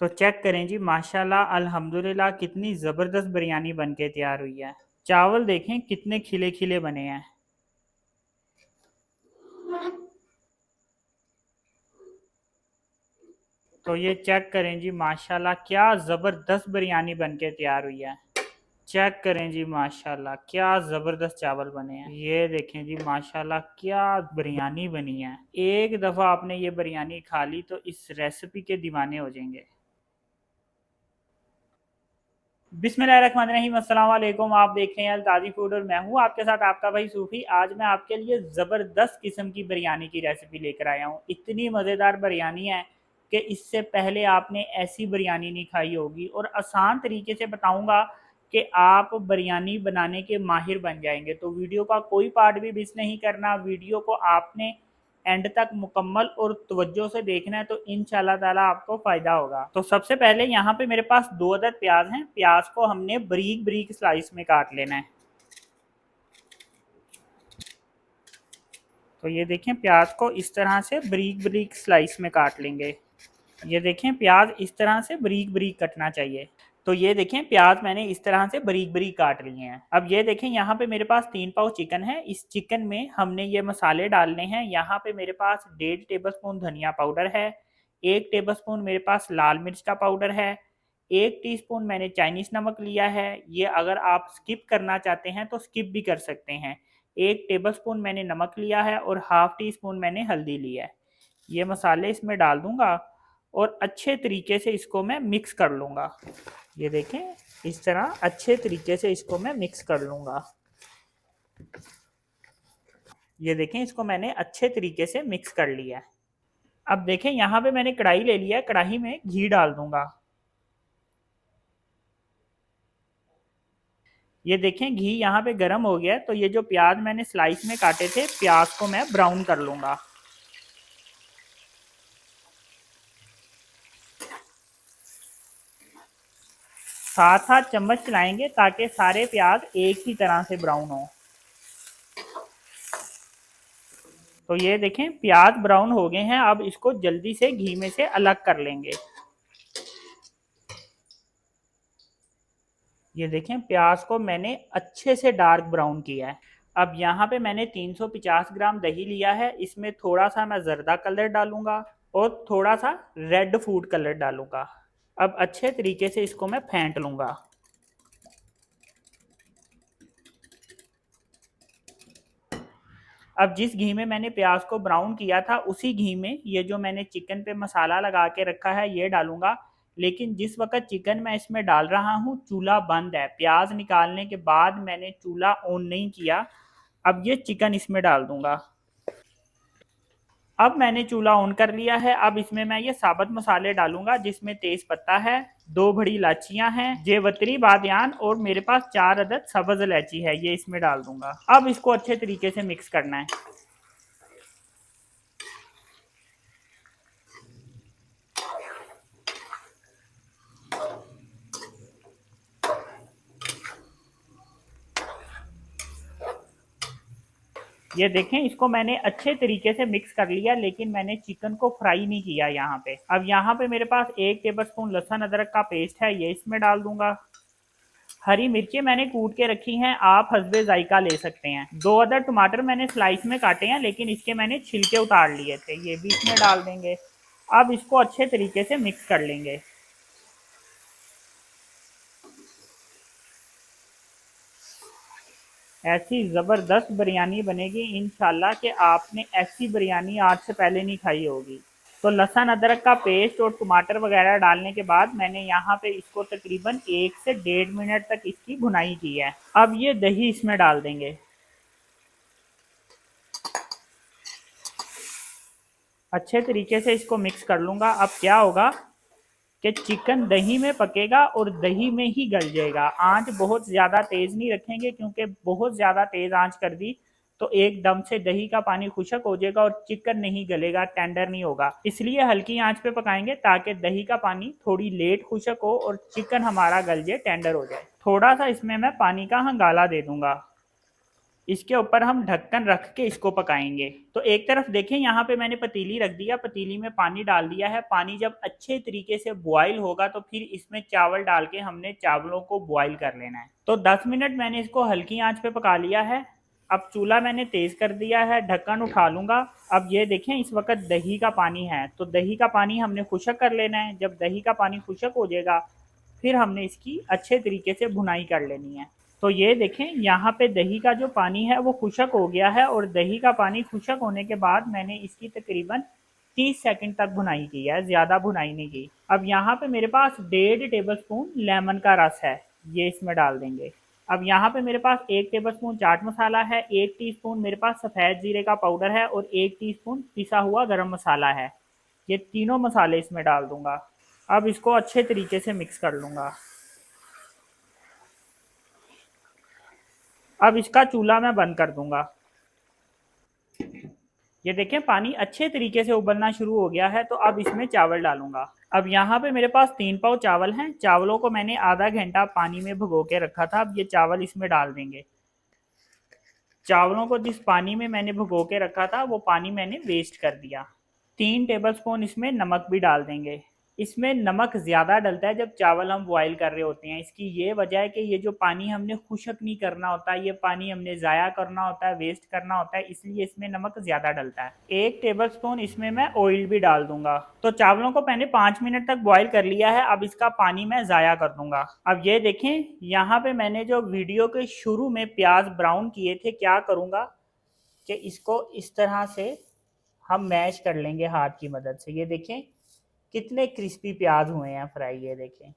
तो चेक करें जी, माशाल्लाह अल्हम्दुलिल्लाह कितनी ज़बरदस्त बिरयानी बनके तैयार हुई है। चावल देखें कितने खिले खिले बने हैं। तो ये चेक करें जी, माशाल्लाह क्या ज़बरदस्त बिरयानी बनके तैयार हुई है। चेक करें जी, माशाल्लाह क्या ज़बरदस्त चावल बने हैं। ये देखें जी, माशाल्लाह क्या बिरयानी बनी है। एक दफ़ा आपने ये बिरयानी खा ली तो इस रेसिपी के दीवाने हो जाएंगे। बिस्मिल्लाहिर्रहमानिर्रहीम, अस्सलाम वालेकुम। आप देख रहे हैं ताज़ी फूड और मैं हूं आपके साथ आपका भाई सूफ़ी। आज मैं आपके लिए ज़बरदस्त किस्म की बिरयानी की रेसिपी लेकर आया हूं। इतनी मज़ेदार बिरयानी है कि इससे पहले आपने ऐसी बिरयानी नहीं खाई होगी, और आसान तरीके से बताऊंगा कि आप बिरयानी बनाने के माहिर बन जाएंगे। तो वीडियो का कोई पार्ट भी मिस नहीं करना, वीडियो को आपने एंड तक मुकम्मल और तवज्जो से देखना है, तो इंशाल्लाह ताला आपको फ़ायदा होगा। तो सबसे पहले यहाँ पे मेरे पास 2 अदद प्याज हैं। प्याज को हमने बारीक बारीक स्लाइस में काट लेना है। तो ये देखें, प्याज को इस तरह से बारीक बारीक स्लाइस में काट लेंगे। ये देखें, प्याज इस तरह से बारीक बारीक कटना चाहिए। तो ये देखें, प्याज मैंने इस तरह से बारीक बारीक काट लिए हैं। अब ये देखें, यहाँ पे मेरे पास 3 पाव चिकन है। इस चिकन में हमने ये मसाले डालने हैं। यहाँ पे मेरे पास 1.5 टेबल स्पून धनिया पाउडर है, 1 टेबल स्पून मेरे पास लाल मिर्च का पाउडर है, 1 टीस्पून मैंने चाइनीज नमक लिया है। ये अगर आप स्किप करना चाहते हैं तो स्किप भी कर सकते हैं। 1 टेबल स्पून मैंने नमक लिया है और हाफ टी स्पून मैंने हल्दी लिया है। ये मसाले इसमें डाल दूंगा और अच्छे तरीके से इसको मैं मिक्स कर लूँगा। ये देखें, इस तरह अच्छे तरीके से इसको मैं मिक्स कर लूँगा। ये देखें, इसको मैंने अच्छे तरीके से मिक्स कर लिया है। अब देखें, यहाँ पे मैंने कढ़ाई ले लिया है, कढ़ाई में घी डाल दूंगा। ये देखें, घी यहाँ पे गर्म हो गया है। तो ये जो प्याज मैंने स्लाइस में काटे थे, प्याज को मैं ब्राउन कर लूँगा। साथ साथ चम्मच चलाएंगे ताकि सारे प्याज एक ही तरह से ब्राउन हो। तो ये देखें, प्याज ब्राउन हो गए हैं। अब इसको जल्दी से घी में से अलग कर लेंगे। ये देखें, प्याज को मैंने अच्छे से डार्क ब्राउन किया है। अब यहाँ पे मैंने 350 ग्राम दही लिया है। इसमें थोड़ा सा मैं जर्दा कलर डालूंगा और थोड़ा सा रेड फूड कलर डालूंगा। अब अच्छे तरीके से इसको मैं फेंट लूंगा। अब जिस घी में मैंने प्याज को ब्राउन किया था, उसी घी में ये जो मैंने चिकन पे मसाला लगा के रखा है ये डालूंगा। लेकिन जिस वक्त चिकन मैं इसमें डाल रहा हूँ, चूल्हा बंद है। प्याज निकालने के बाद मैंने चूल्हा ऑन नहीं किया। अब ये चिकन इसमें डाल दूंगा। अब मैंने चूल्हा ऑन कर लिया है। अब इसमें मैं ये साबुत मसाले डालूंगा, जिसमें तेज पत्ता है, 2 बड़ी इलाचियां हैं, जेवतरी, बादयान, और मेरे पास 4 अदद सब्ज इलायची है। ये इसमें डाल दूंगा। अब इसको अच्छे तरीके से मिक्स करना है। ये देखें, इसको मैंने अच्छे तरीके से मिक्स कर लिया, लेकिन मैंने चिकन को फ्राई नहीं किया यहाँ पे। अब यहाँ पे मेरे पास 1 टेबल स्पून लहसुन अदरक का पेस्ट है, ये इसमें डाल दूंगा। हरी मिर्चें मैंने कूट के रखी हैं, आप हस्बे जायका ले सकते हैं। 2 अदर टमाटर मैंने स्लाइस में काटे हैं, लेकिन इसके मैंने छिलके उतार लिए थे, ये भी इसमें डाल देंगे। अब इसको अच्छे तरीके से मिक्स कर लेंगे। ऐसी ज़बरदस्त बिरयानी बनेगी इंशाल्लाह कि आपने ऐसी बिरयानी आज से पहले नहीं खाई होगी। तो लहसुन अदरक का पेस्ट और टमाटर वगैरह डालने के बाद मैंने यहाँ पे इसको तकरीबन 1 से 1.5 मिनट तक इसकी भुनाई की है। अब ये दही इसमें डाल देंगे। अच्छे तरीके से इसको मिक्स कर लूँगा। अब क्या होगा कि चिकन दही में पकेगा और दही में ही गल जाएगा। आंच बहुत ज़्यादा तेज़ नहीं रखेंगे, क्योंकि बहुत ज़्यादा तेज़ आंच कर दी तो एकदम से दही का पानी खुशक हो जाएगा और चिकन नहीं गलेगा, टेंडर नहीं होगा। इसलिए हल्की आंच पे पकाएंगे ताकि दही का पानी थोड़ी लेट खुशक हो और चिकन हमारा गल जाए, टेंडर हो जाए। थोड़ा सा इसमें मैं पानी का हंगाला दे दूंगा। इसके ऊपर हम ढक्कन रख के इसको पकाएंगे। तो एक तरफ देखें यहाँ पे मैंने पतीली रख दिया, पतीली में पानी डाल दिया है। पानी जब अच्छे तरीके से बॉयल होगा तो फिर इसमें चावल डाल के हमने चावलों को बॉयल कर लेना है। तो 10 मिनट मैंने इसको हल्की आंच पे पका लिया है। अब चूल्हा मैंने तेज कर दिया है, ढक्कन उठा लूंगा। अब ये देखें इस वक्त दही का पानी है, तो दही का पानी हमने खुशक कर लेना है। जब दही का पानी खुशक हो जाएगा फिर हमने इसकी अच्छे तरीके से भुनाई कर लेनी है। तो ये देखें यहाँ पे दही का जो पानी है वो खुशक हो गया है, और दही का पानी खुशक होने के बाद मैंने इसकी तकरीबन 30 सेकंड तक भुनाई की है, ज़्यादा भुनाई नहीं की। अब यहाँ पे मेरे पास 1.5 टेबल स्पून लेमन का रस है, ये इसमें डाल देंगे। अब यहाँ पे मेरे पास 1 टेबल स्पून चाट मसाला है, 1 टीस्पून मेरे पास सफ़ेद जीरे का पाउडर है, और 1 टीस्पून पिसा हुआ गरम मसाला है। ये तीनों मसाले इसमें डाल दूंगा। अब इसको अच्छे तरीके से मिक्स कर लूँगा। अब इसका चूल्हा मैं बंद कर दूंगा। ये देखें पानी अच्छे तरीके से उबलना शुरू हो गया है, तो अब इसमें चावल डालूंगा। अब यहाँ पे मेरे पास 3 पाव चावल हैं। चावलों को मैंने आधा घंटा पानी में भिगो के रखा था। अब ये चावल इसमें डाल देंगे। चावलों को जिस पानी में मैंने भिगो के रखा था वो पानी मैंने वेस्ट कर दिया। 3 टेबल स्पून इसमें नमक भी डाल देंगे। इसमें नमक ज़्यादा डलता है जब चावल हम बॉयल कर रहे होते हैं। इसकी ये वजह है कि ये जो पानी हमने खुशक नहीं करना होता, ये पानी हमने ज़ाया करना होता है, वेस्ट करना होता है, इसलिए इसमें नमक ज़्यादा डलता है। 1 टेबल स्पून इसमें मैं ऑयल भी डाल दूंगा। तो चावलों को मैंने 5 मिनट तक बॉयल कर लिया है। अब इसका पानी मैं ज़ाया कर दूंगा। अब ये देखें यहाँ पे मैंने जो वीडियो के शुरू में प्याज ब्राउन किए थे, क्या करूँगा कि इसको इस तरह से हम मैश कर लेंगे हाथ की मदद से। ये देखें कितने क्रिस्पी प्याज हुए हैं फ्राई, ये देखें।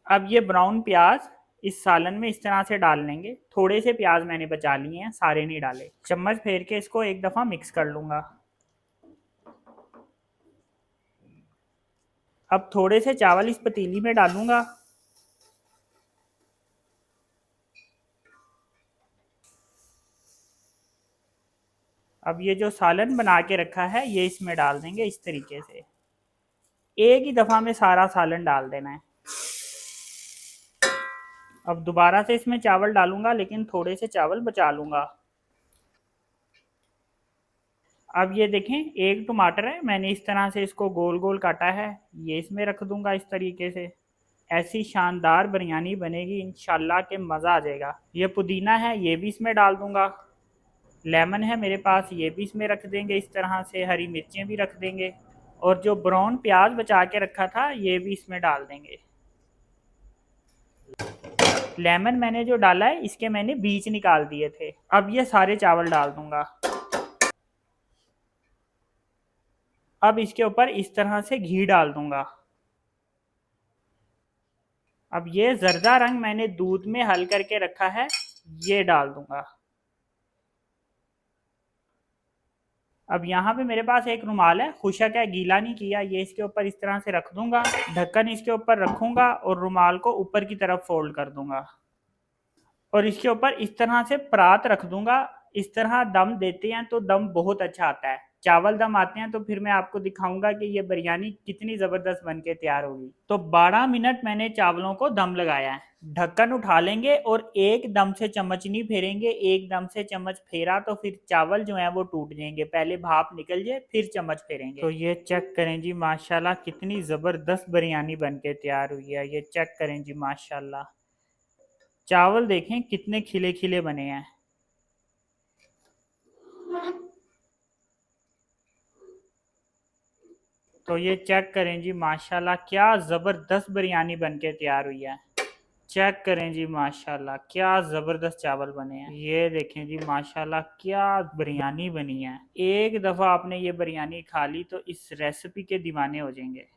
अब ये ब्राउन प्याज इस सालन में इस तरह से डाल लेंगे। थोड़े से प्याज मैंने बचा लिए हैं, सारे नहीं डाले। चम्मच फेर के इसको एक दफ़ा मिक्स कर लूँगा। अब थोड़े से चावल इस पतीली में डालूँगा। अब ये जो सालन बना के रखा है ये इसमें डाल देंगे इस तरीके से। एक ही दफ़ा में सारा सालन डाल देना है। अब दोबारा से इसमें चावल डालूंगा, लेकिन थोड़े से चावल बचा लूँगा। अब ये देखें एक टमाटर है, मैंने इस तरह से इसको गोल गोल काटा है, ये इसमें रख दूंगा इस तरीके से। ऐसी शानदार बिरयानी बनेगी इंशाल्लाह के मज़ा आ जाएगा। ये पुदीना है, ये भी इसमें डाल दूंगा। लेमन है मेरे पास, ये भी इसमें रख देंगे इस तरह से। हरी मिर्चें भी रख देंगे, और जो ब्राउन प्याज बचा के रखा था ये भी इसमें डाल देंगे। लेमन मैंने जो डाला है इसके मैंने बीज निकाल दिए थे। अब ये सारे चावल डाल दूंगा। अब इसके ऊपर इस तरह से घी डाल दूंगा। अब ये जर्दा रंग मैंने दूध में हल करके रखा है, ये डाल दूंगा। अब यहाँ पे मेरे पास एक रुमाल है, खुशक है, गीला नहीं किया, ये इसके ऊपर इस तरह से रख दूंगा। ढक्कन इसके ऊपर रखूंगा और रुमाल को ऊपर की तरफ फोल्ड कर दूंगा, और इसके ऊपर इस तरह से परात रख दूंगा। इस तरह दम देते हैं तो दम बहुत अच्छा आता है। चावल दम आते हैं तो फिर मैं आपको दिखाऊंगा कि ये बिरयानी कितनी ज़बरदस्त बन के तैयार होगी। तो 12 मिनट मैंने चावलों को दम लगाया है। ढक्कन उठा लेंगे और एक दम से चम्मच नहीं फेरेंगे। एक दम से चम्मच फेरा तो फिर चावल जो है वो टूट जाएंगे। पहले भाप निकल जाए फिर चम्मच फेरेंगे। तो ये चेक करें जी, माशाल्लाह कितनी ज़बरदस्त बिरयानी बन के तैयार हुई है। ये चेक करें जी, माशाल्लाह चावल देखें कितने खिले खिले बने हैं। तो ये चेक करें जी, माशाल्लाह क्या ज़बरदस्त बिरयानी बन के तैयार हुई है। चेक करें जी, माशाल्लाह क्या ज़बरदस्त चावल बने हैं। ये देखें जी, माशाल्लाह क्या बिरयानी बनी है। एक दफ़ा आपने ये बिरयानी खा ली तो इस रेसिपी के दीवाने हो जाएंगे।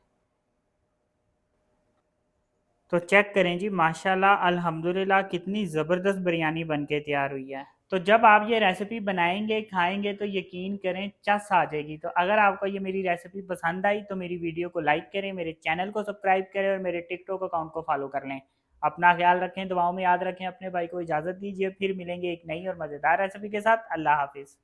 तो चेक करें जी, माशाल्लाह अल्हम्दुलिल्लाह कितनी ज़बरदस्त बिरयानी बन के तैयार हुई है। तो जब आप ये रेसिपी बनाएंगे खाएंगे तो यकीन करें चस आ जाएगी। तो अगर आपको ये मेरी रेसिपी पसंद आई तो मेरी वीडियो को लाइक करें, मेरे चैनल को सब्सक्राइब करें और मेरे टिकटॉक अकाउंट को फॉलो कर लें। अपना ख्याल रखें, दुआओं में याद रखें। अपने भाई को इजाज़त दीजिए, फिर मिलेंगे एक नई और मज़ेदार रेसिपी के साथ। अल्लाह हाफिज़।